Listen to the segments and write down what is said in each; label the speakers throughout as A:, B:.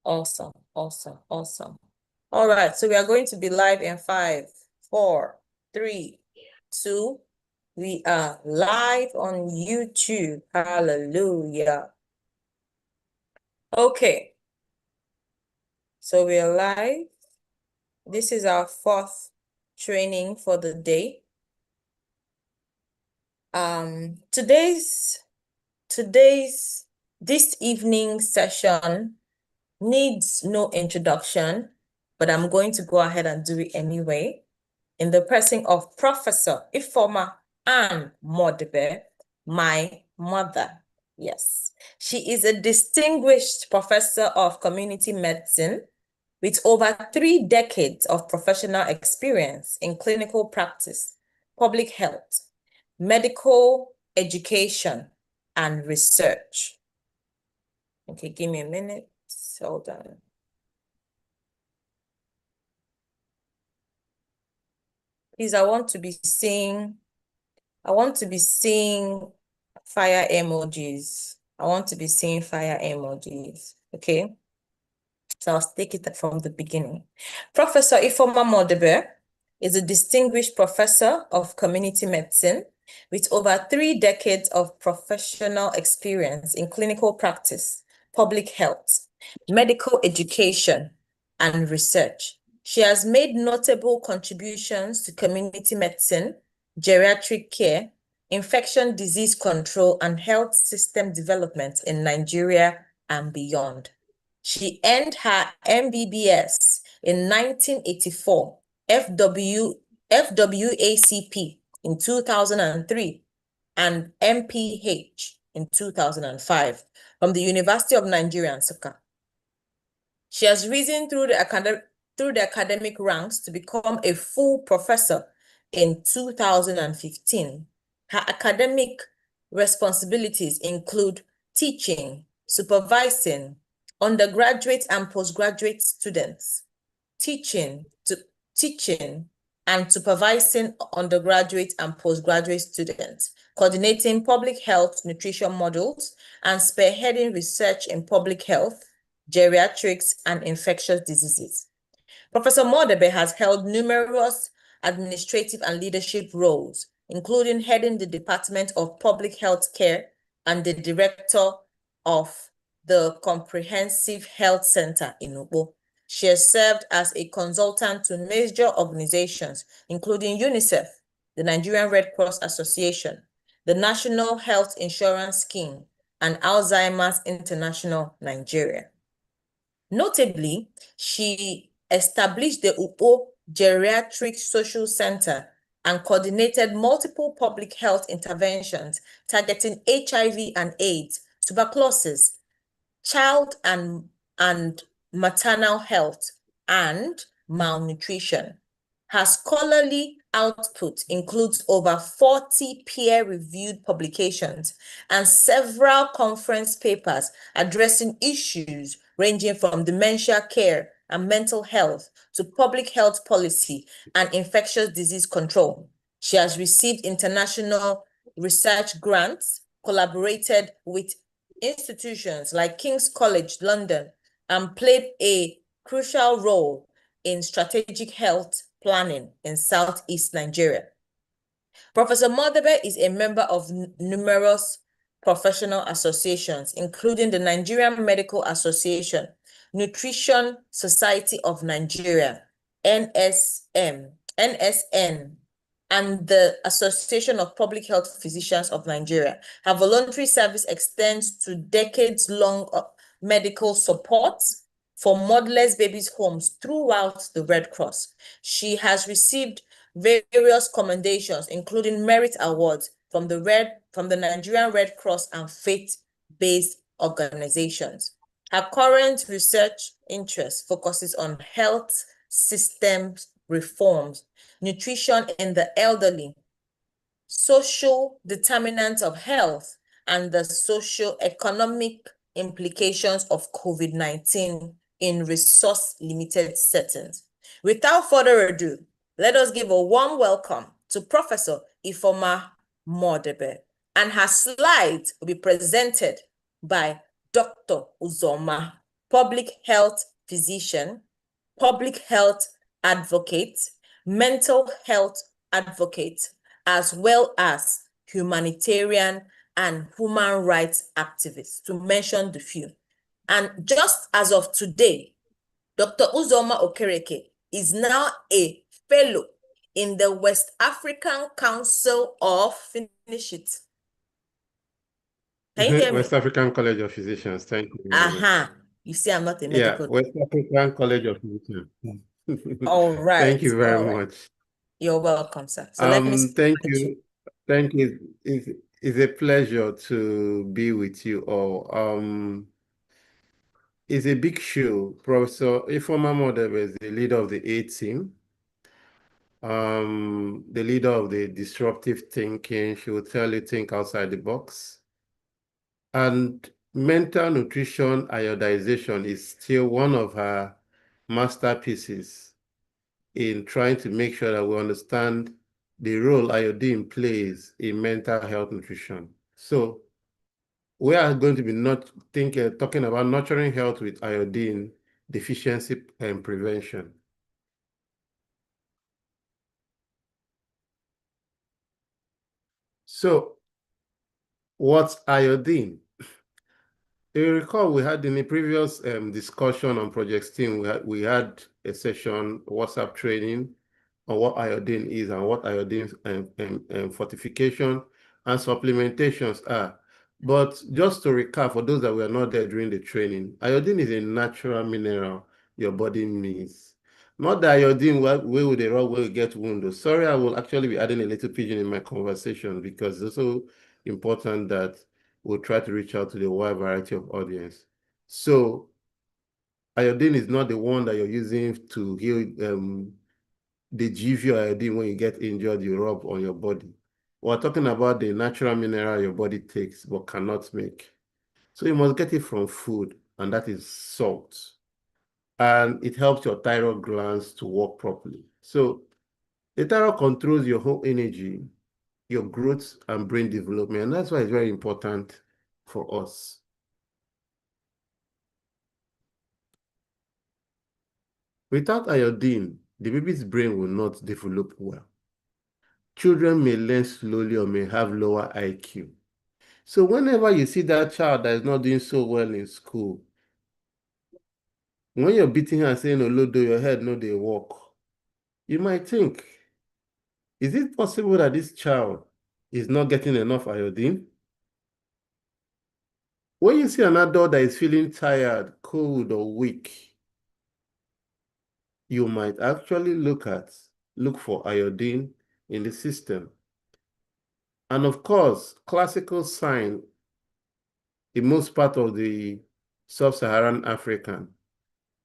A: Awesome, awesome, awesome. All right, so we are going to be live in 5, 4, 3, 2. We are live on YouTube. Hallelujah. Okay, so we are live. This is our 4th training for the day. This evening session needs no introduction, but I'm going to go ahead and do it anyway. In the person of Professor Ifoma Ann Modebe, my mother. Yes, she is a distinguished professor of community medicine with over 3 decades of professional experience in clinical practice, public health, medical education, and research. Okay, give me a minute. Hold on. Please, I want to be seeing fire emojis. Okay. So I'll take it from the beginning. Professor Ifoma Modebe is a distinguished professor of community medicine with over 3 decades of professional experience in clinical practice, public health, medical education, and research. She has made notable contributions to community medicine, geriatric care, infection disease control, and health system development in Nigeria and beyond. She earned her MBBS in 1984, FWACP in 2003, and MPH in 2005 from the University of Nigeria, Nsukka. She has risen through the academic ranks to become a full professor in 2015. Her academic responsibilities include teaching, supervising undergraduate and postgraduate students, teaching and supervising undergraduate and postgraduate students, coordinating public health nutrition modules, and spearheading research in public health, geriatrics, and infectious diseases. Professor Modebe has held numerous administrative and leadership roles, including heading the Department of Public Health Care and the Director of the Comprehensive Health Center in Ugbo. She has served as a consultant to major organizations, including UNICEF, the Nigerian Red Cross Association, the National Health Insurance Scheme, and Alzheimer's International Nigeria. Notably, she established the Ugbo Geriatric Social Center and coordinated multiple public health interventions targeting HIV and AIDS, tuberculosis, child and maternal health, and malnutrition. Her scholarly output includes over 40 peer-reviewed publications and several conference papers addressing issues ranging from dementia care and mental health to public health policy and infectious disease control. She has received international research grants, collaborated with institutions like King's College London, and played a crucial role in strategic health planning in Southeast Nigeria. Professor Modebe is a member of numerous professional associations, including the Nigerian Medical Association, Nutrition Society of Nigeria, NSN, and the Association of Public Health Physicians of Nigeria. Her voluntary service extends to decades-long medical support for motherless babies' homes throughout the Red Cross. She has received various commendations, including merit awards from the Nigerian Red Cross and faith-based organizations. Her current research interest focuses on health systems reforms, nutrition in the elderly, social determinants of health, and the socio-economic implications of COVID-19 in resource-limited settings. Without further ado, let us give a warm welcome to Professor Ifoma Modebe, and her slides will be presented by Dr. Uzoma. public health physician, public health advocate, mental health advocate, as well as humanitarian and human rights activists, to mention the few. And just as of today, Dr. Uzoma Okereke is now a fellow in the West African Council of, finish it. Can you hear me?
B: West African College of Physicians. Thank you very much.
A: You see, I'm not a
B: Yeah,
A: medical.
B: West African College of Physicians.
A: All right.
B: Thank you very
A: All right.
B: much.
A: You're welcome, sir. So let me
B: Thank you. Thank you. It's a pleasure to be with you all. It's a big show. Professor Ifeoma Modebe is the leader of the A team. The leader of the disruptive thinking. She will tell you think outside the box. And mental nutrition iodization is still one of her masterpieces in trying to make sure that we understand the role iodine plays in mental health nutrition. So we are going to be talking about nurturing health with iodine deficiency and prevention. So what's iodine? You recall we had in the previous discussion on Project STEAM, we had a session, WhatsApp training on what iodine is and what iodine fortification and supplementations are. But just to recap, for those that were not there during the training, iodine is a natural mineral your body needs. Not the iodine where with the raw will get wounded. Sorry, I will actually be adding a little pigeon in my conversation because it's also important that we'll try to reach out to the wide variety of audience. So iodine is not the one that you're using to heal the GV iodine when you get injured, you rub on your body. We're talking about the natural mineral your body takes but cannot make. So you must get it from food, and that is salt. And it helps your thyroid glands to work properly. So the thyroid controls your whole energy, your growth and brain development. And that's why it's very important for us. Without iodine, the baby's brain will not develop well. Children may learn slowly or may have lower IQ. So whenever you see that child that is not doing so well in school, when you're beating her and saying, Olodo, your head no dey work, you might think, is it possible that this child is not getting enough iodine? When you see an adult that is feeling tired, cold, or weak, you might actually look for iodine in the system. And of course, classical sign in most part of the sub-Saharan African,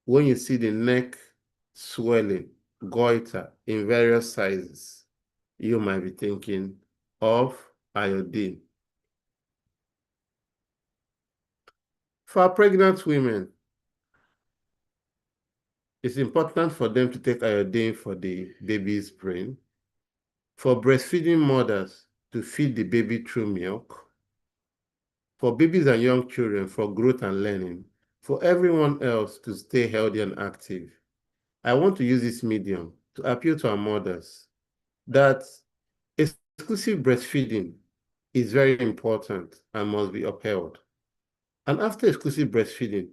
B: when you see the neck swelling, goiter in various sizes, you might be thinking of iodine. For pregnant women, it's important for them to take iodine for the baby's brain. For breastfeeding mothers, to feed the baby through milk. For babies and young children, for growth and learning. For everyone else to stay healthy and active. I want to use this medium to appeal to our mothers that exclusive breastfeeding is very important and must be upheld. And after exclusive breastfeeding,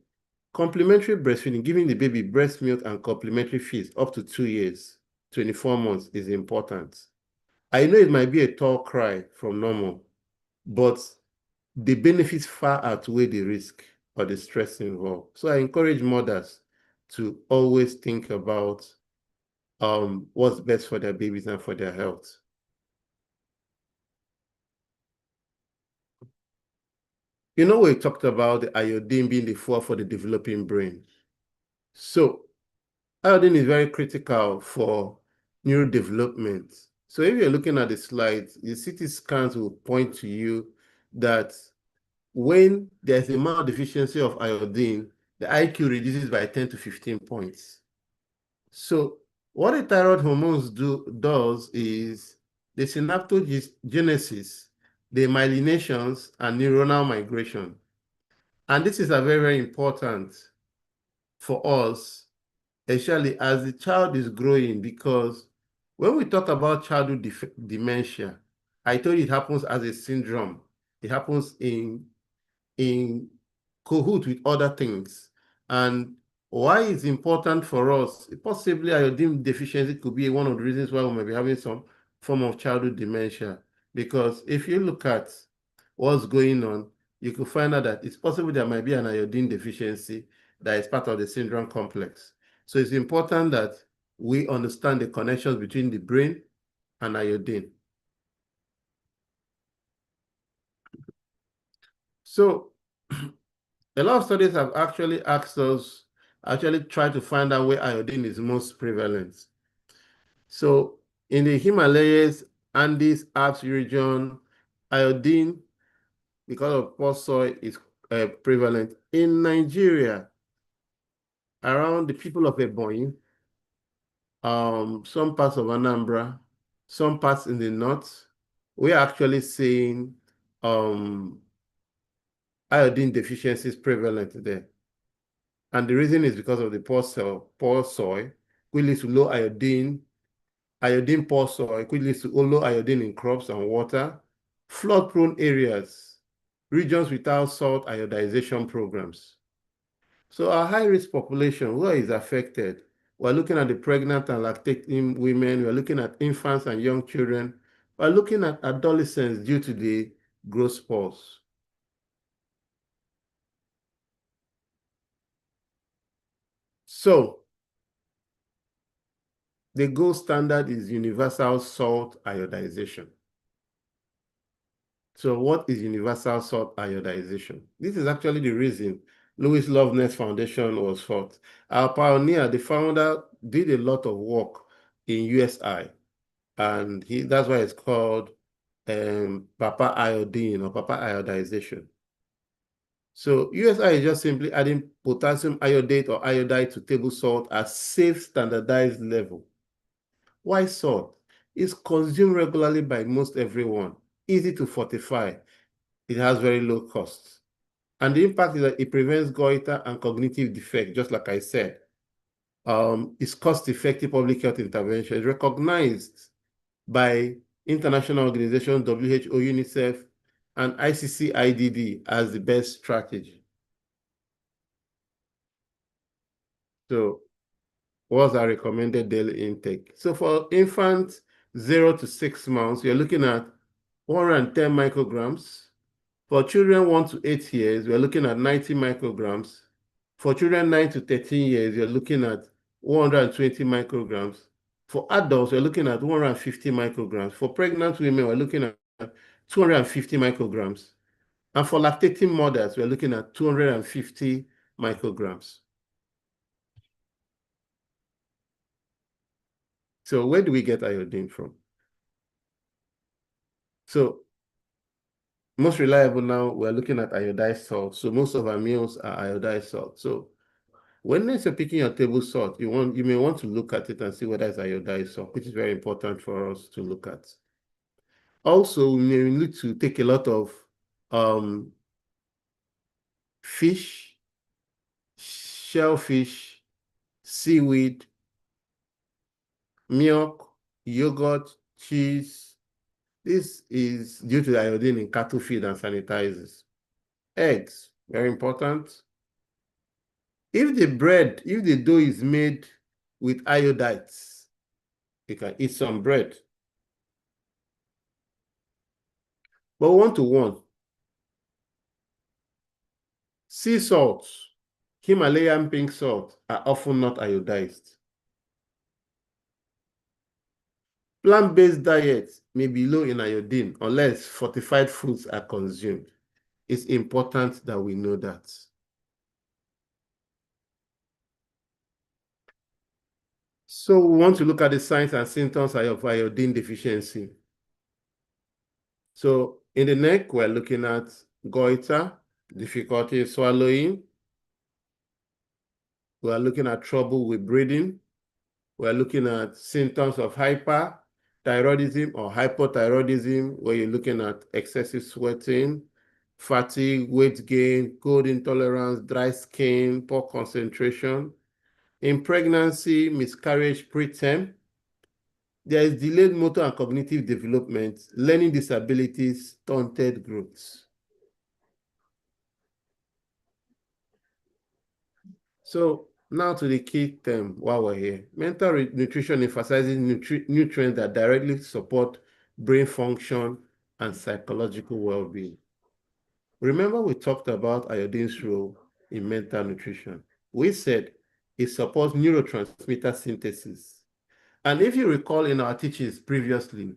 B: complementary breastfeeding, giving the baby breast milk and complementary feeds up to 2 years, 24 months is important. I know it might be a tall cry from normal, but the benefits far outweigh the risk or the stress involved. So I encourage mothers to always think about what's best for their babies and for their health. You know, we talked about the iodine being the fuel for the developing brain. So iodine is very critical for neurodevelopment. So if you're looking at the slides, the CT scans will point to you that when there's a maldeficiency of iodine, the IQ reduces by 10 to 15 points. So what the thyroid hormones does is the synaptogenesis, the myelinations, and neuronal migration. And this is a very, very important for us, especially as the child is growing, because when we talk about childhood dementia, I told you it happens as a syndrome. It happens in cahoot with other things. And why it's important for us, possibly iodine deficiency could be one of the reasons why we might be having some form of childhood dementia. Because if you look at what's going on, you could find out that it's possible there might be an iodine deficiency that is part of the syndrome complex. So it's important that we understand the connections between the brain and iodine. So a lot of studies have actually asked us, actually try to find out where iodine is most prevalent. So in the Himalayas, Andes, Alps region, iodine, because of poor soil, is prevalent. In Nigeria, around the people of Ebonyi, some parts of Anambra, some parts in the north, we're actually seeing iodine deficiencies prevalent there. And the reason is because of the poor soil, which leads to low iodine poor soil, which leads to low iodine in crops and water, flood-prone areas, regions without salt iodization programs. So our high-risk population, where is affected? We're looking at the pregnant and lactating women. We're looking at infants and young children. We're looking at adolescents due to the growth pulse. So the gold standard is universal salt iodization. So what is universal salt iodization? This is actually the reason Lewis Loveness Foundation was formed. Our pioneer, the founder, did a lot of work in USI, and that's why it's called Papa iodine or Papa iodization. So USI is just simply adding potassium iodate or iodide to table salt at safe standardized level. Why salt? It's consumed regularly by most everyone, easy to fortify. It has very low costs. And the impact is that it prevents goiter and cognitive defect, just like I said. It's cost-effective public health intervention. It's recognized by international organizations, WHO, UNICEF, and ICC-IDD as the best strategy. So what's our recommended daily intake? So for infants 0 to 6 months, you're looking at 110 micrograms. For children 1 to 8 years, we're looking at 90 micrograms. For children 9 to 13 years, you're looking at 120 micrograms. For adults, we're looking at 150 micrograms. For pregnant women, we're looking at 250 micrograms. And for lactating mothers, we're looking at 250 micrograms. So where do we get iodine from? So most reliable now, we're looking at iodized salt. So most of our meals are iodized salt. So when you're picking your table salt, you may want to look at it and see whether it's iodized salt, which is very important for us to look at. Also, we may need to take a lot of fish, shellfish, seaweed, milk, yogurt, cheese. This is due to the iodine in cattle feed and sanitizers. Eggs, very important. If the dough is made with iodides, you can eat some bread. But 1-to-1, sea salt, Himalayan pink salt are often not iodized. Plant-based diets may be low in iodine unless fortified foods are consumed. It's important that we know that. So we want to look at the signs and symptoms of iodine deficiency. So in the neck, we're looking at goiter, difficulty swallowing. We're looking at trouble with breathing. We're looking at symptoms of hyperthyroidism or hypothyroidism, where you're looking at excessive sweating. fatigue, weight gain, cold intolerance, dry skin, poor concentration. In pregnancy, miscarriage, preterm, there is delayed motor and cognitive development, learning disabilities, stunted growth. So now to the key term while we're here. Mental nutrition emphasizes nutrients that directly support brain function and psychological well-being. Remember we talked about iodine's role in mental nutrition. We said it supports neurotransmitter synthesis. And if you recall in our teachings previously,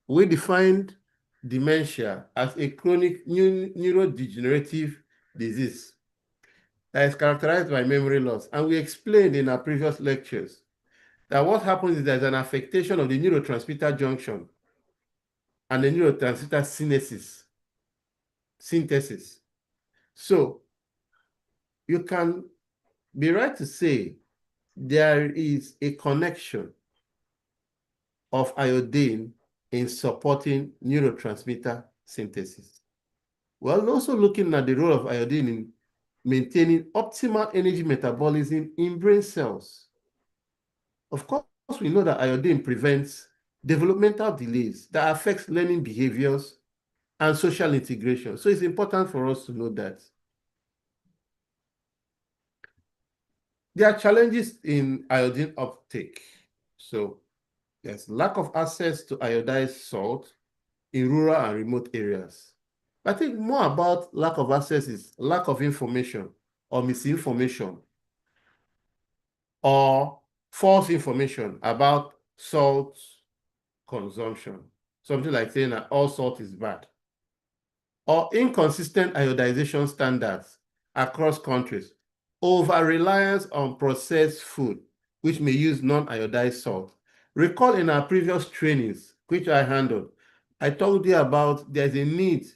B: we defined dementia as a chronic neurodegenerative disease that is characterized by memory loss. And we explained in our previous lectures that what happens is there's an affectation of the neurotransmitter junction and the neurotransmitter synthesis. So you can be right to say there is a connection of iodine in supporting neurotransmitter synthesis. We're also looking at the role of iodine in maintaining optimal energy metabolism in brain cells. Of course, we know that iodine prevents developmental delays that affects learning behaviors and social integration. So it's important for us to know that. There are challenges in iodine uptake. So there's lack of access to iodized salt in rural and remote areas. I think more about lack of access is lack of information or misinformation or false information about salt consumption. Something like saying that all salt is bad. Or inconsistent iodization standards across countries. Over-reliance on processed food, which may use non-iodized salt. Recall in our previous trainings, which I handled, I told you about there's a need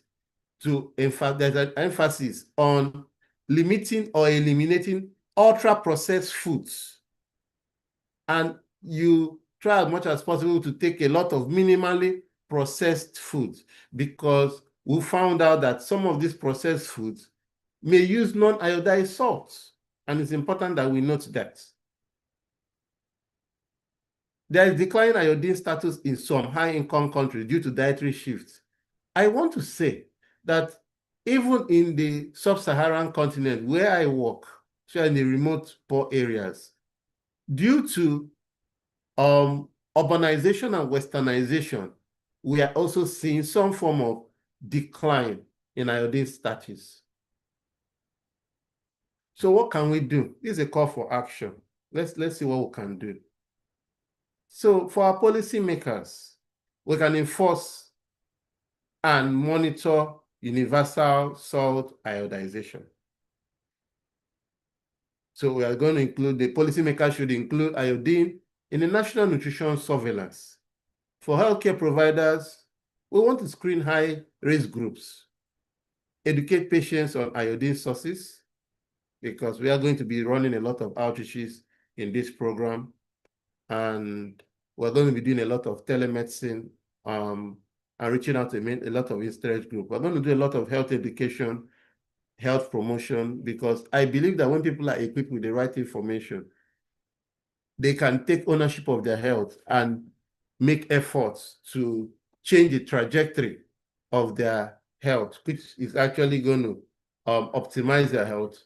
B: to, in fact, there's an emphasis on limiting or eliminating ultra-processed foods. And you try as much as possible to take a lot of minimally processed foods, because we found out that some of these processed foods may use non-iodized salts, and it's important that we note that. There is declining iodine status in some high-income countries due to dietary shifts. I want to say that even in the sub-Saharan continent where I work, so in the remote poor areas, due to urbanization and westernization, we are also seeing some form of decline in iodine status. So what can we do? This is a call for action. Let's see what we can do. So for our policymakers, we can enforce and monitor universal salt iodization. So we are going to include, the policymakers should include iodine in the national nutrition surveillance. For healthcare providers, we want to screen high-risk groups, educate patients on iodine sources, because we are going to be running a lot of outreaches in this program, and we're going to be doing a lot of telemedicine and reaching out to a lot of interest groups. We're going to do a lot of health education, health promotion, because I believe that when people are equipped with the right information, they can take ownership of their health and make efforts to change the trajectory of their health, which is actually going to optimize their health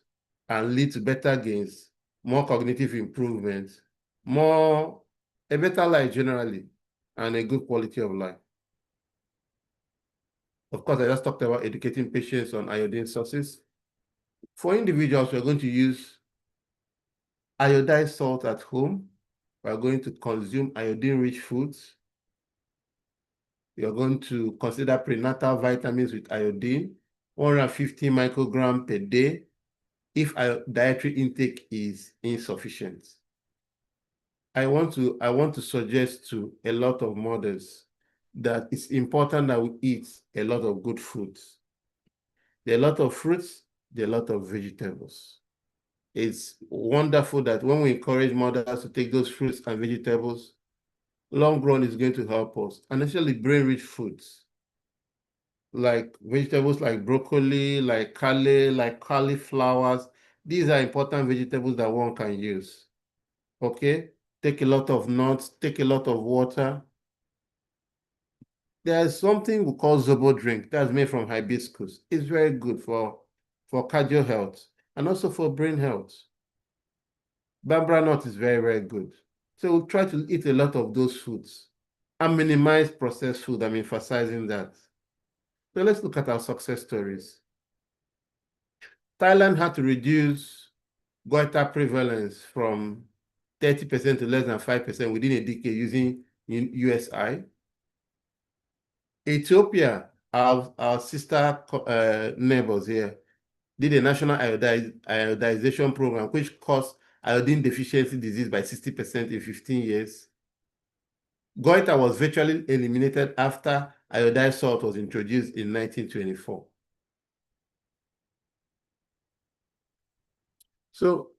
B: and lead to better gains, more cognitive improvements, a better life generally, and a good quality of life. Of course, I just talked about educating patients on iodine sources. For individuals, we're going to use iodized salt at home. We're going to consume iodine-rich foods. You're going to consider prenatal vitamins with iodine, 150 micrograms per day, if dietary intake is insufficient. I want to suggest to a lot of mothers that it's important that we eat a lot of good foods. There are a lot of fruits, there are a lot of vegetables. It's wonderful that when we encourage mothers to take those fruits and vegetables, long run is going to help us, and especially brain-rich foods. like vegetables like broccoli, like kale, like cauliflowers. These are important vegetables that one can use. Okay? Take a lot of nuts, take a lot of water. There's something we call Zobo drink that's made from hibiscus. It's very good for cardio health and also for brain health. Bambra nut is very, very good. So we'll try to eat a lot of those foods and minimize processed food. I'm emphasizing that. So let's look at our success stories. Thailand had to reduce goiter prevalence from 30% to less than 5% within a decade using USI. Ethiopia, our sister neighbors here, did a national iodization program, which caused iodine deficiency disease by 60% in 15 years. Goiter was virtually eliminated after iodized salt was introduced in 1924. So,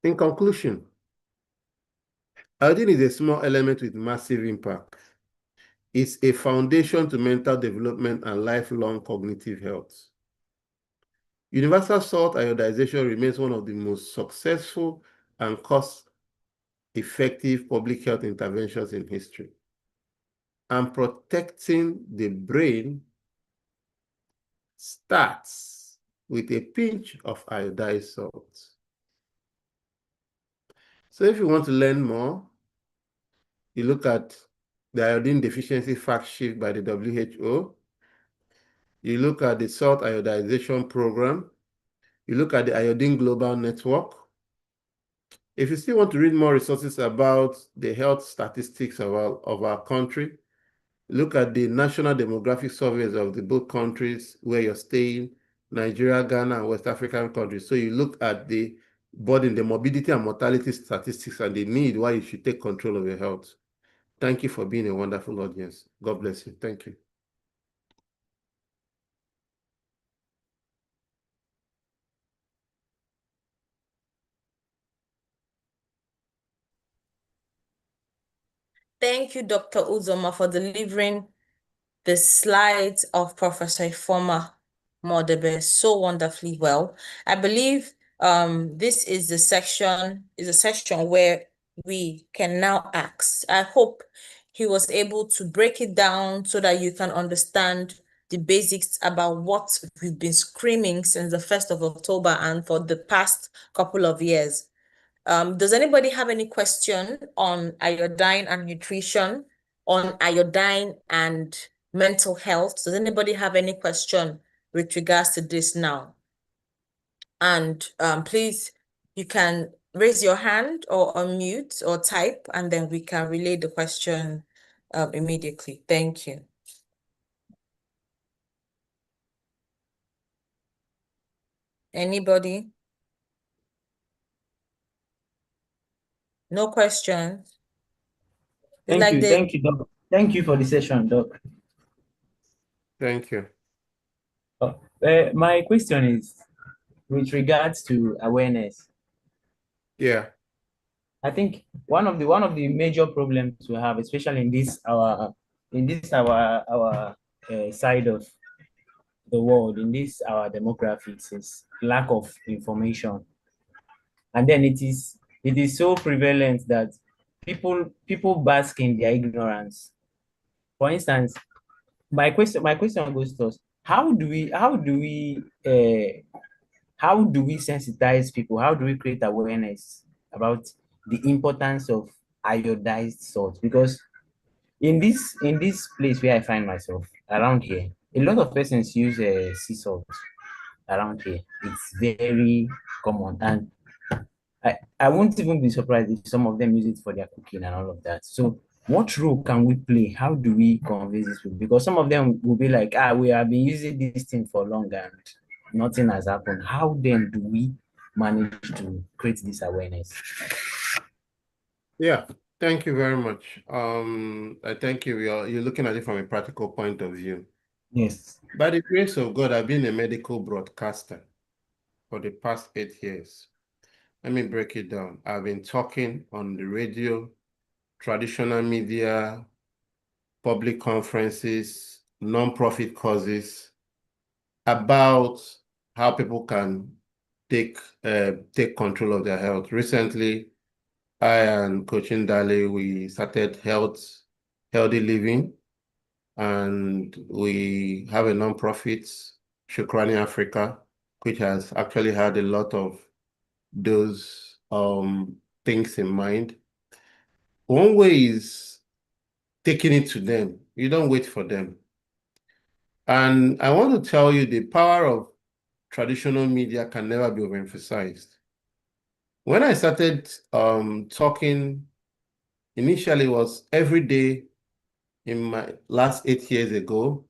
B: in conclusion, iodine is a small element with massive impact. It's a foundation to mental development and lifelong cognitive health. Universal salt iodization remains one of the most successful and cost-effective public health interventions in history. And protecting the brain starts with a pinch of iodized salt. So if you want to learn more, you look at the iodine deficiency fact sheet by the WHO. You look at the salt iodization program. You look at the Iodine Global Network. If you still want to read more resources about the health statistics of our country, look at the national demographic surveys of the both countries where you're staying, Nigeria, Ghana, and West African countries. So you look at the burden, the morbidity and mortality statistics, and the need why you should take control of your health. Thank you for being a wonderful audience. God bless you. Thank you.
A: Thank you, Dr. Uzoma, for delivering the slides of Professor Ifoma Modebe so wonderfully well. I believe this is a section where we can now ask. I hope he was able to break it down so that you can understand the basics about what we've been screaming since the 1st of October and for the past couple of years. Does anybody have any question on iodine and nutrition, on iodine and mental health? Does anybody have any question with regards to this now? And please, you can raise your hand or unmute or type, and then we can relay the question immediately. Thank you. Anybody? No questions?
C: Thank you, Doc. Thank you for the session, Doc.
B: Thank you.
C: My question is with regards to awareness.
B: Yeah.
C: I think one of the major problems we have, especially in this our side of the world, in this our demographics, is lack of information, and then it is so prevalent that people bask in their ignorance. For instance, my question goes to us: how do we sensitize people? How do we create awareness about the importance of iodized salt? Because in this place where I find myself around here, a lot of persons use sea salt around here. It's very common, and I won't even be surprised if some of them use it for their cooking and all of that. So what role can we play? How do we convince these people? Because some of them will be like, we have been using this thing for long and nothing has happened. How then do we manage to create this awareness?
B: Yeah, thank you very much. I thank you. You're looking at it from a practical point of view.
C: Yes.
B: By the grace of God, I've been a medical broadcaster for the past 8 years. Let me break it down. I've been talking on the radio, traditional media, public conferences, non-profit causes about how people can take control of their health. Recently, I and Coach Ndali, we started healthy living, and we have a non-profit, Shukrani Africa, which has actually had a lot of those things in mind. One way is taking it to them. You don't wait for them. And I want to tell you the power of traditional media can never be overemphasized. When I started talking, initially was every day in my last 8 years ago,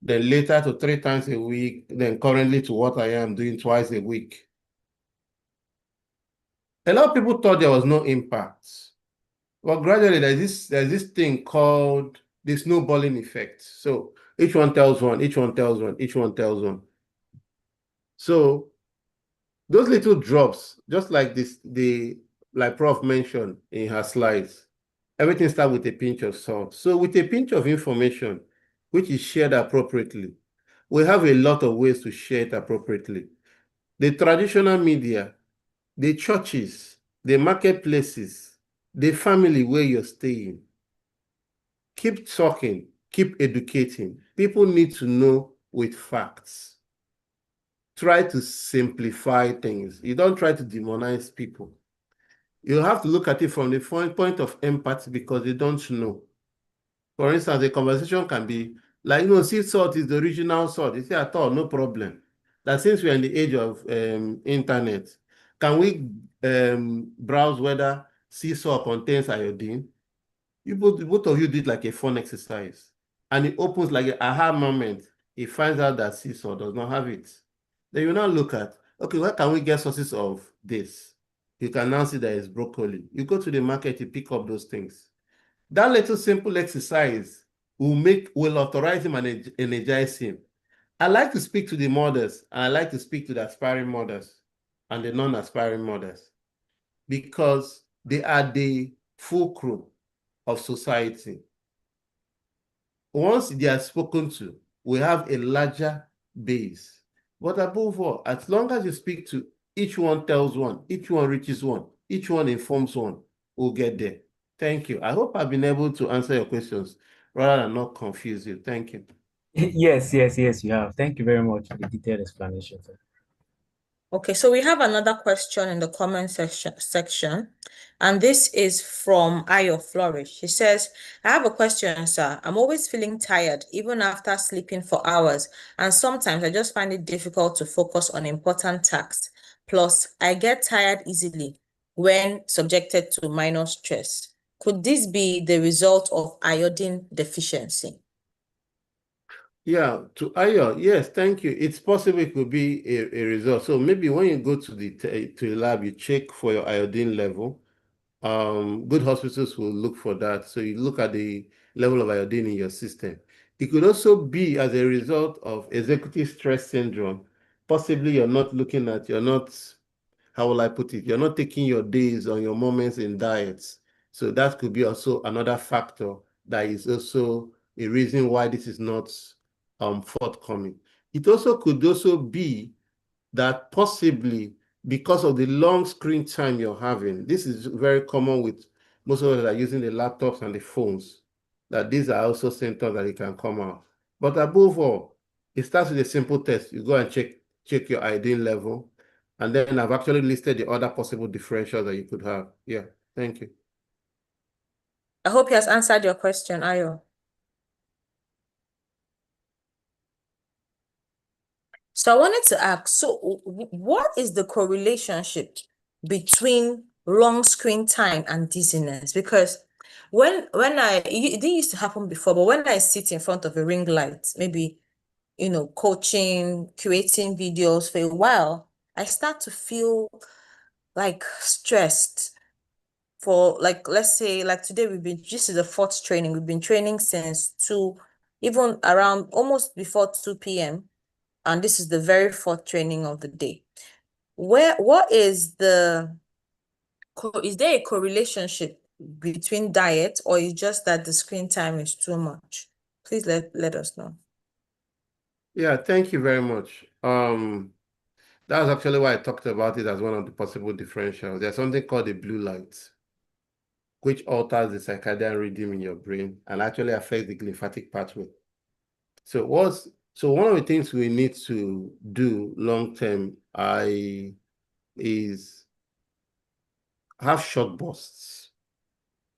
B: then later to 3 times a week, then currently to what I am doing twice a week. A lot of people thought there was no impact. Well, gradually there's this thing called the snowballing effect. So each one tells one, each one tells one, each one tells one. So those little drops, just like this, like Prof mentioned in her slides, everything starts with a pinch of salt. So with a pinch of information, which is shared appropriately, we have a lot of ways to share it appropriately. The traditional media, the churches, the marketplaces, the family where you're staying, keep talking, keep educating. People need to know with facts. Try to simplify things. You don't try to demonize people. You have to look at it from the point of empathy because they don't know. For instance, the conversation can be like, sea salt is the original salt. You say, at all, no problem. That since we're in the age of internet, can we browse whether sea salt contains iodine? Both of you did like a fun exercise. And it opens like an aha moment. It finds out that sea salt does not have it. Then you now look at, okay, where can we get sources of this? You can now see that it's broccoli. You go to the market, you pick up those things. That little simple exercise will authorize him and energize him. I like to speak to the mothers, and I like to speak to the aspiring mothers and the non-aspiring mothers because they are the fulcrum of society. Once they are spoken to, we have a larger base. But above all, as long as you speak to each one tells one, each one reaches one, each one informs one, we'll get there. Thank you. I hope I've been able to answer your questions rather than not confuse you. Thank you.
C: Yes, you have. Thank you very much for the detailed explanation, sir.
A: Okay, so we have another question in the comment section, and this is from Ayo Flourish. She says, I have a question, sir. I'm always feeling tired, even after sleeping for hours, and sometimes I just find it difficult to focus on important tasks. Plus, I get tired easily when subjected to minor stress. Could this be the result of iodine deficiency?
B: Yeah, to Ayo, yes, thank you. It's possible it could be a result. So maybe when you go to the lab, you check for your iodine level. Good hospitals will look for that. So you look at the level of iodine in your system. It could also be as a result of executive stress syndrome. Possibly you're not, how will I put it? You're not taking your days or your moments in diets. So that could be also another factor that is also a reason why this is not forthcoming. It also could also be that possibly because of the long screen time you're having, this is very common with most of us that are using the laptops and the phones, that these are also symptoms that it can come out. But above all, it starts with a simple test. You go and check your iodine level, and then I've actually listed the other possible differentials that you could have. Yeah, thank you.
A: I hope he has answered your question, Ayo. So I wanted to ask, so what is the correlationship between long screen time and dizziness? Because it didn't used to happen before, but when I sit in front of a ring light, maybe, coaching, creating videos for a while, I start to feel like stressed for let's say today this is the fourth training. We've been training since 2, even around almost before 2 p.m. And this is the very fourth training of the day. What is there a correlationship between diet, or is just that the screen time is too much? Please let us know.
B: Yeah, thank you very much. That's actually why I talked about it as one of the possible differentials. There's something called the blue light, which alters the circadian rhythm in your brain and actually affects the glymphatic pathway. So one of the things we need to do long term is have short bursts.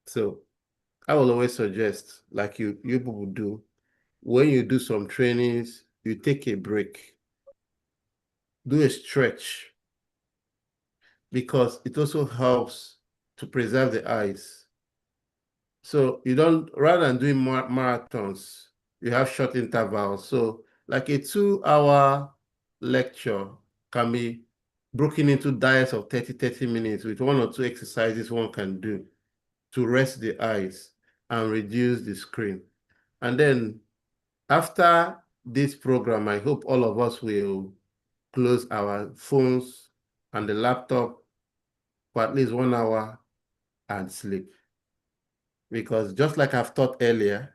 B: So I will always suggest, like you people do, when you do some trainings, you take a break, do a stretch, because it also helps to preserve the eyes. So you don't, rather than doing marathons, you have short intervals. So like a 2-hour lecture can be broken into diets of 30 minutes with 1 or 2 exercises one can do to rest the eyes and reduce the screen. And then after this program, I hope all of us will close our phones and the laptop for at least 1 hour and sleep. Because just like I've taught earlier,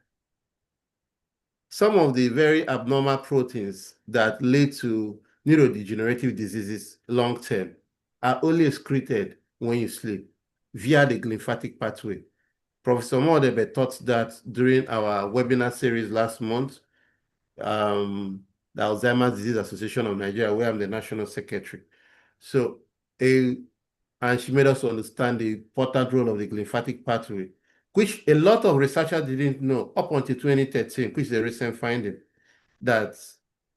B: some of the very abnormal proteins that lead to neurodegenerative diseases long term are only excreted when you sleep via the glymphatic pathway. Professor Modebe taught that during our webinar series last month, the Alzheimer's Disease Association of Nigeria, where I'm the national secretary. So, and she made us understand the important role of the glymphatic pathway, which a lot of researchers didn't know up until 2013, which is a recent finding, that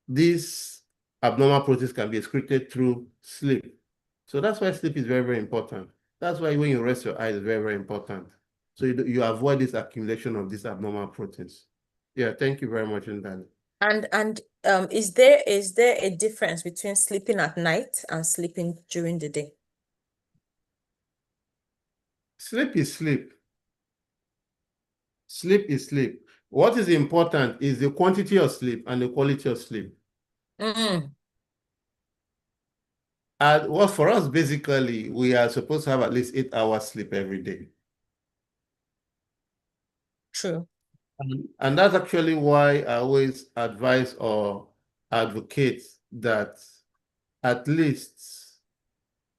B: these abnormal proteins can be excreted through sleep. So that's why sleep is very, very important. That's why when you rest your eyes, it's very, very important. So you avoid this accumulation of these abnormal proteins. Yeah, thank you very much, Ndali.
A: And is there a difference between sleeping at night and sleeping during the day?
B: Sleep is sleep. Sleep is sleep. What is important is the quantity of sleep and the quality of sleep. And well, for us, basically, we are supposed to have at least 8 hours sleep every day.
A: True.
B: And that's actually why I always advise or advocate that at least,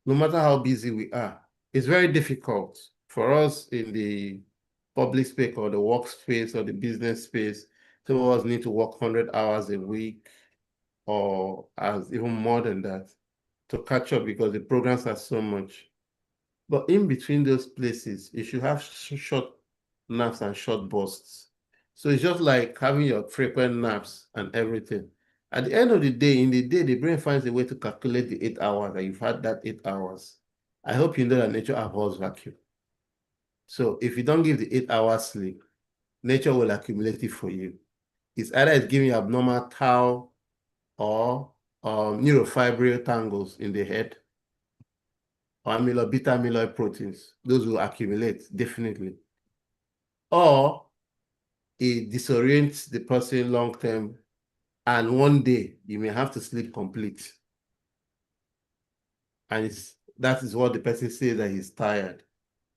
B: no matter how busy we are, it's very difficult for us in the public space or the workspace or the business space. Some of us need to work 100 hours a week or as even more than that to catch up because the programs are so much. But in between those places, you should have short naps and short bursts. So it's just like having your frequent naps and everything. At the end of the day, in the day, the brain finds a way to calculate the 8 hours that you've had that 8 hours. I hope you know that nature abhors vacuum. So if you don't give the 8 hours sleep, nature will accumulate it for you. It's either it's giving you abnormal tau or neurofibril tangles in the head, or amyloid, beta amyloid proteins. Those will accumulate, definitely. Or it disorients the person long term, and one day you may have to sleep complete. And that is what the person says, that he's tired.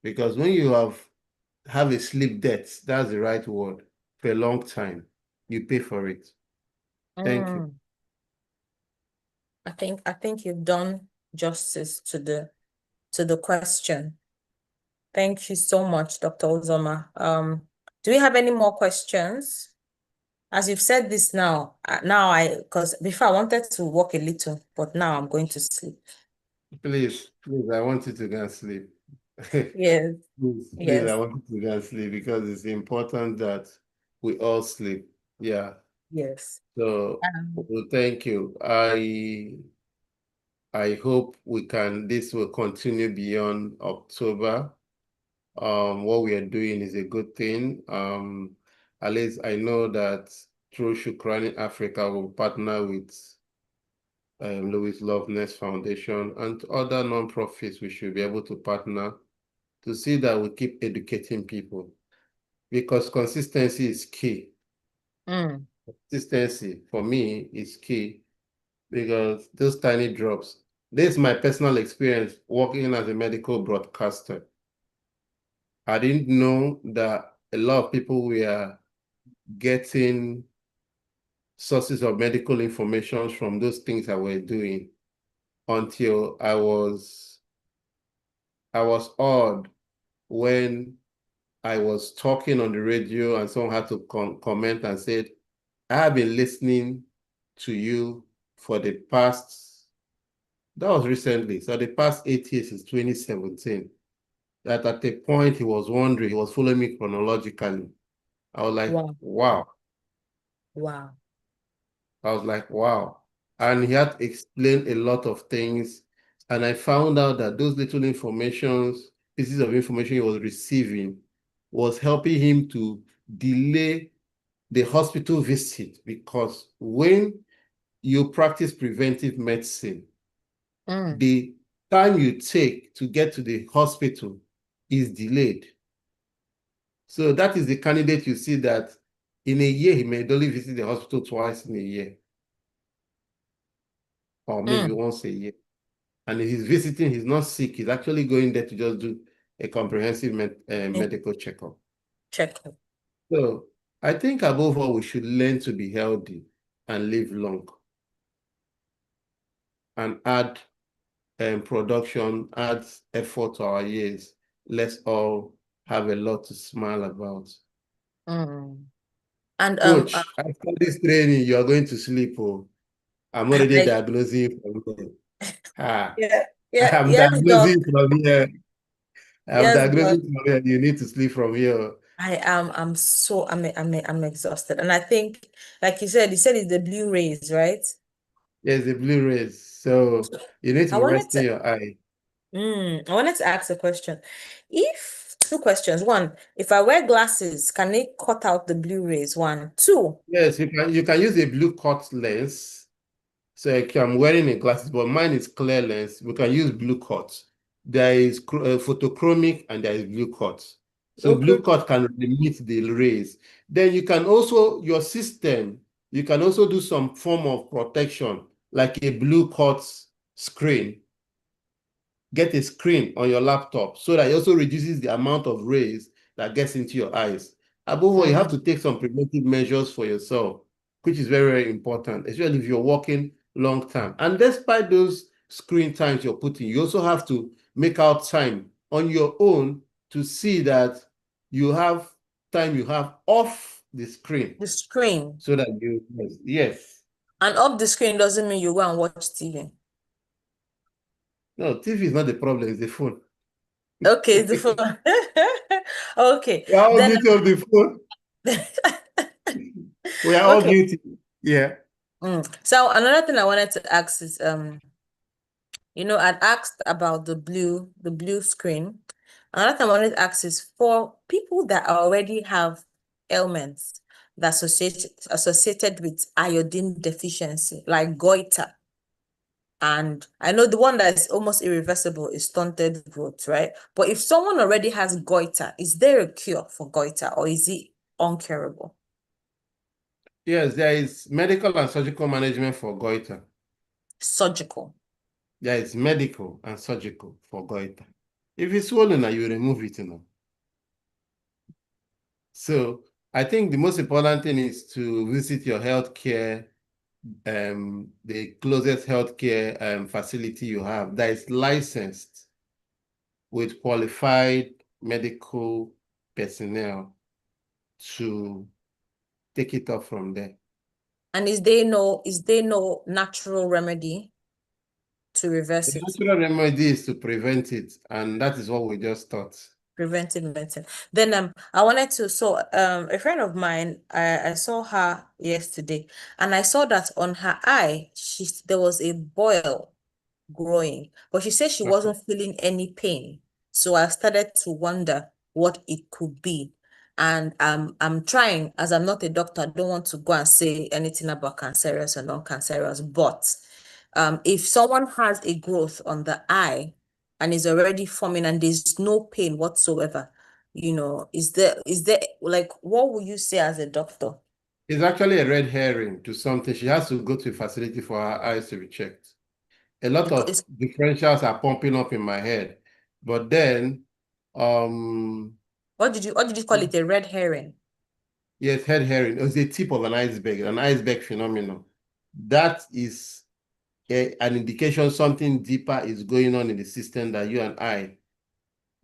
B: Because when you have a sleep debt, that's the right word, for a long time, you pay for it. Thank you.
A: I think you've done justice to the question. Thank you so much, Dr. Uzoma. Do we have any more questions? As you've said this now, because before I wanted to walk a little, but now I'm going to sleep.
B: Please, I want you to go and sleep.
A: Yes.
B: Please, I want you to go and sleep because it's important that we all sleep. Yeah.
A: Yes.
B: So, well, thank you. I hope this will continue beyond October. What we are doing is a good thing. At least I know that through Shukrani Africa will partner with Louis Loveness Foundation and other non-profits. We should be able to partner to see that we keep educating people, because consistency is key. Consistency for me is key, because those tiny drops. This is my personal experience working as a medical broadcaster. I didn't know that a lot of people were getting sources of medical information from those things I were doing until I was awed when I was talking on the radio and someone had to comment and said, I have been listening to you for the past, that was recently, so the past 8 years since 2017. That at a point he was wondering, he was following me chronologically. I was like,
A: Wow.
B: wow.
A: Wow.
B: I was like, wow. And he had explained a lot of things. And I found out that those little pieces of information he was receiving was helping him to delay the hospital visit, because when you practice preventive medicine, the time you take to get to the hospital is delayed. So that is the candidate you see that in a year, he may only visit the hospital twice in a year, or maybe once a year. And if he's visiting, he's not sick, he's actually going there to just do a comprehensive medical checkup. So I think above all, we should learn to be healthy and live long and add production, add effort to our years. Let's all have a lot to smile about.
A: And
B: Coach, after this training, you are going to sleep. Oh, I'm already diagnosing you from here. I'm
A: yes,
B: diagnosing you from here. I'm
A: yes,
B: diagnosing from here. You need to sleep from here.
A: I'm exhausted. And I think, like you said it's the blue rays, right?
B: Yes, the blue rays. So you need to be resting your eye.
A: I wanted to ask a question. Two questions. One, if I wear glasses, can they cut out the blue rays? One. Two.
B: Yes, you can use a blue cut lens. So I'm wearing a glasses, but mine is clear lens. We can use blue cut. There is photochromic and there is blue cut. So
A: Okay.
B: blue cut can limit the rays. Then you can also, your system, you can also do some form of protection, like a blue cut screen. Get a screen on your laptop so that it also reduces the amount of rays that gets into your eyes. Above all, you have to take some preventive measures for yourself, which is very, very important, especially if you're working long term. And despite those screen times you're putting, you also have to make out time on your own to see that you have time you have off the screen.
A: The screen.
B: So that yes.
A: And off the screen doesn't mean you go and watch TV.
B: No, TV is not the problem, it's the phone.
A: Okay, the phone. Okay.
B: We are all guilty of the phone. We are all guilty. Yeah.
A: So another thing I wanted to ask is, I'd asked about the blue screen. Another thing I wanted to ask is for people that already have ailments that associated with iodine deficiency, like goiter. And I know the one that is almost irreversible is stunted growth, right? But if someone already has goiter, is there a cure for goiter or is it uncurable?
B: Yes, there is medical and surgical management for goiter.
A: Surgical.
B: There is medical and surgical for goiter. If it's swollen, you remove it, So I think the most important thing is to visit your healthcare, the closest healthcare facility you have that is licensed with qualified medical personnel to take it up from there.
A: And is there no natural remedy to reverse
B: The
A: it?
B: natural remedy is to prevent it, and that is what we just taught.
A: Preventive medicine. Then I wanted to, a friend of mine, I saw her yesterday, and I saw that on her eye, there was a boil growing, but she said she wasn't feeling any pain. So I started to wonder what it could be. And I'm trying, as I'm not a doctor, I don't want to go and say anything about cancerous or non-cancerous, but if someone has a growth on the eye and is already forming and there's no pain whatsoever, is there like, what would you say as a doctor?
B: It's actually a red herring to something. She has to go to a facility for her eyes to be checked. A lot of differentials are pumping up in my head, but then
A: what did you call it, a red herring?
B: Yes, head herring is the tip of an iceberg phenomenon. That is an indication something deeper is going on in the system that you and I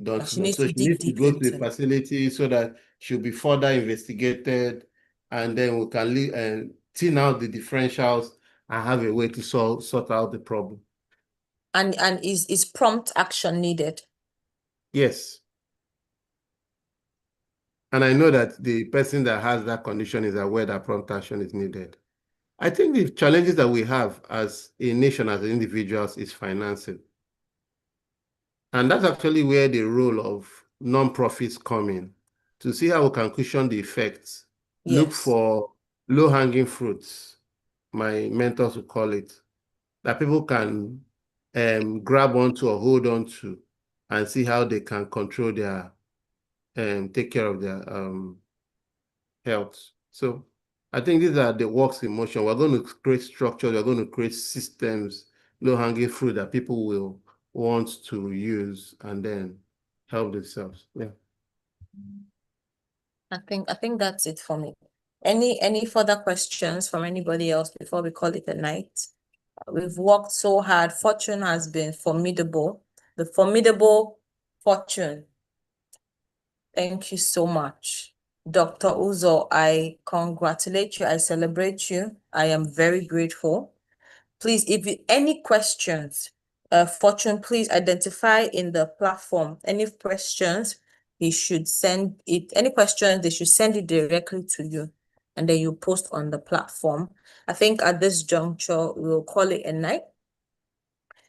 B: don't
A: She
B: know.
A: needs
B: So
A: to
B: she
A: dig
B: needs to
A: deep
B: go to the
A: into.
B: facility so that she'll be further investigated, and then we can thin out the differentials and have a way to sort out the problem.
A: And is prompt action needed?
B: Yes. And I know that the person that has that condition is aware that prompt action is needed. I think the challenges that we have as a nation, as individuals, is financing. And that's actually where the role of non-profits come in, to see how we can cushion the effects, look
A: Yes.
B: for low-hanging fruits, my mentors would call it, that people can grab onto or hold on to and see how they can control their, take care of their health. So I think these are the works in motion. We're going to create structures, we're going to create systems, low-hanging fruit that people will want to use and then help themselves. Yeah.
A: I think that's it for me. Any further questions from anybody else before we call it a night? We've worked so hard. Fortune has been formidable. The formidable Fortune. Thank you so much. Dr. Uzo, I congratulate you. I celebrate you. I am very grateful. Please, if you any questions, Fortune, please identify in the platform any questions. He should send it. Any questions, they should send it directly to you, and then you post on the platform. I think at this juncture, we'll call it a night.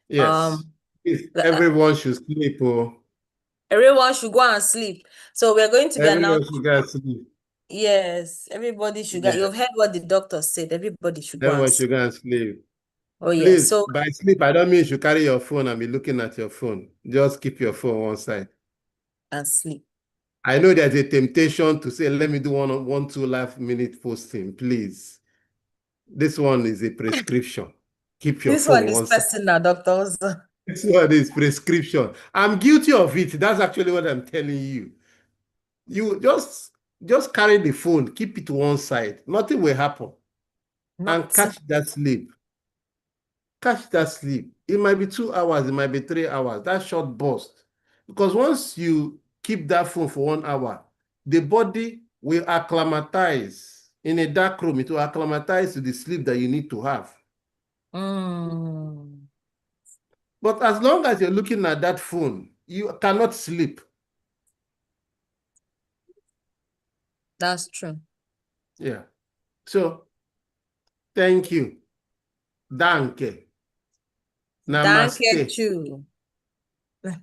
B: Yes.
A: The-
B: Everyone should sleep. Oh.
A: everyone should go and sleep. So we're going to be
B: Everyone
A: announcing.
B: should go and sleep.
A: Yes, everybody should go.
B: Yeah.
A: You've heard what the doctor said. Everybody should go and
B: Everyone
A: sleep.
B: should go and sleep.
A: Oh, yes.
B: Please,
A: So,
B: by sleep, I don't mean you should carry your phone and be looking at your phone. Just keep your phone one side.
A: and sleep.
B: I know there's a temptation to say, let me do one, 2 minute posting, please. This one is a prescription. Keep your
A: This one
B: phone
A: is
B: one side.
A: personal, doctors.
B: This one is prescription. I'm guilty of it. That's actually what I'm telling you. You just carry the phone, keep it to one side. Nothing will happen. And
A: Not
B: catch that sleep. Catch that sleep. It might be 2 hours, it might be 3 hours. That short burst. Because once you keep that phone for 1 hour, the body will acclimatize. In a dark room, it will acclimatize to the sleep that you need to have. But as long as you're looking at that phone, you cannot sleep.
A: That's true.
B: Yeah. So, thank you. Danke.
A: Danke
B: Namaste.
A: too.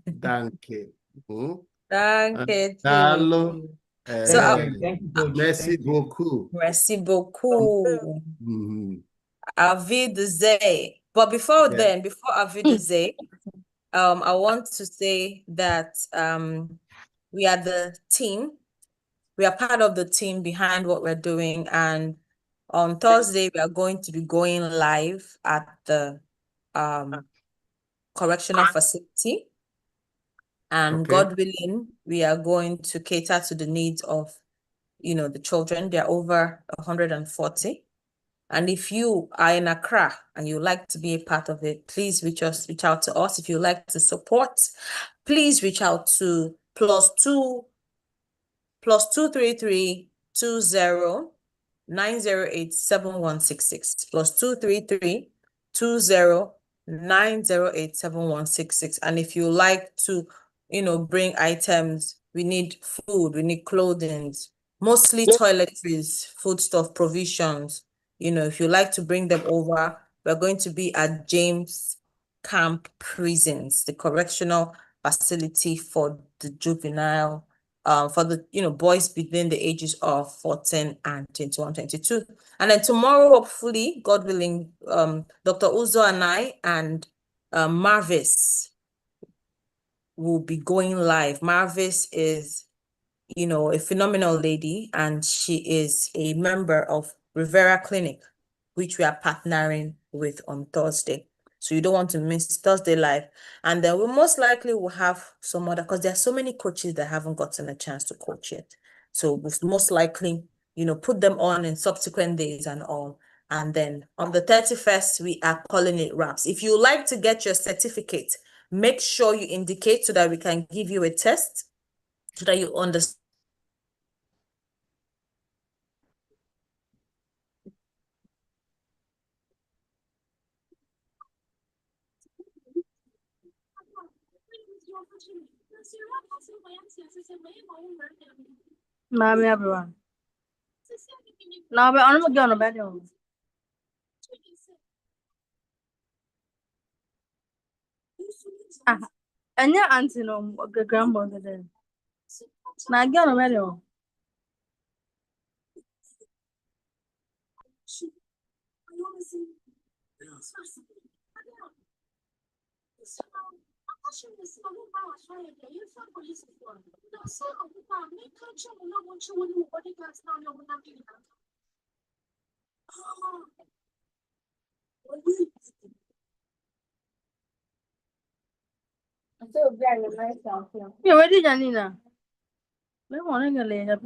B: Danke.
A: Danke
B: Dalo.
A: too. So,
C: Thank you, coach.
B: Merci
C: Thank you.
B: beaucoup.
A: merci beaucoup.
B: Mhm.
A: Auf Wiedersehen. But before
B: Yeah.
A: then, before Auf Wiedersehen, I want to say that we are the team. We are part of the team behind what we're doing. And on Thursday, we are going to be going live at the correctional facility. And
B: Okay.
A: God willing, we are going to cater to the needs of, the children. They're over 140. And if you are in Accra and you like to be a part of it, please reach out to us. If you like to support, please reach out to +2 +233 20 908 7166 +233 20 908 7166. And if you like to, bring items, we need food, we need clothing, mostly toiletries, foodstuff, provisions. If you like to bring them over, we're going to be at James Camp Prisons, the correctional facility for the juvenile, for the boys between the ages of 14 and 21, 22. And then tomorrow, hopefully, God willing, Dr. Uzo and I and Marvis will be going live. Marvis is, a phenomenal lady, and she is a member of Rivera Clinic, which we are partnering with on Thursday. So you don't want to miss Thursday live. And then we most likely will have some other, because there are so many coaches that haven't gotten a chance to coach yet. So most likely put them on in subsequent days and all. And then on the 31st, we are calling it wraps. If you like to get your certificate, make sure you indicate so that we can give you a test so that you understand.
D: Mommy, everyone. No, but I'm not going to bed. And your auntie, no, grandmother then. Now, get on bed. Yeah, where did Janina? We want to lay up.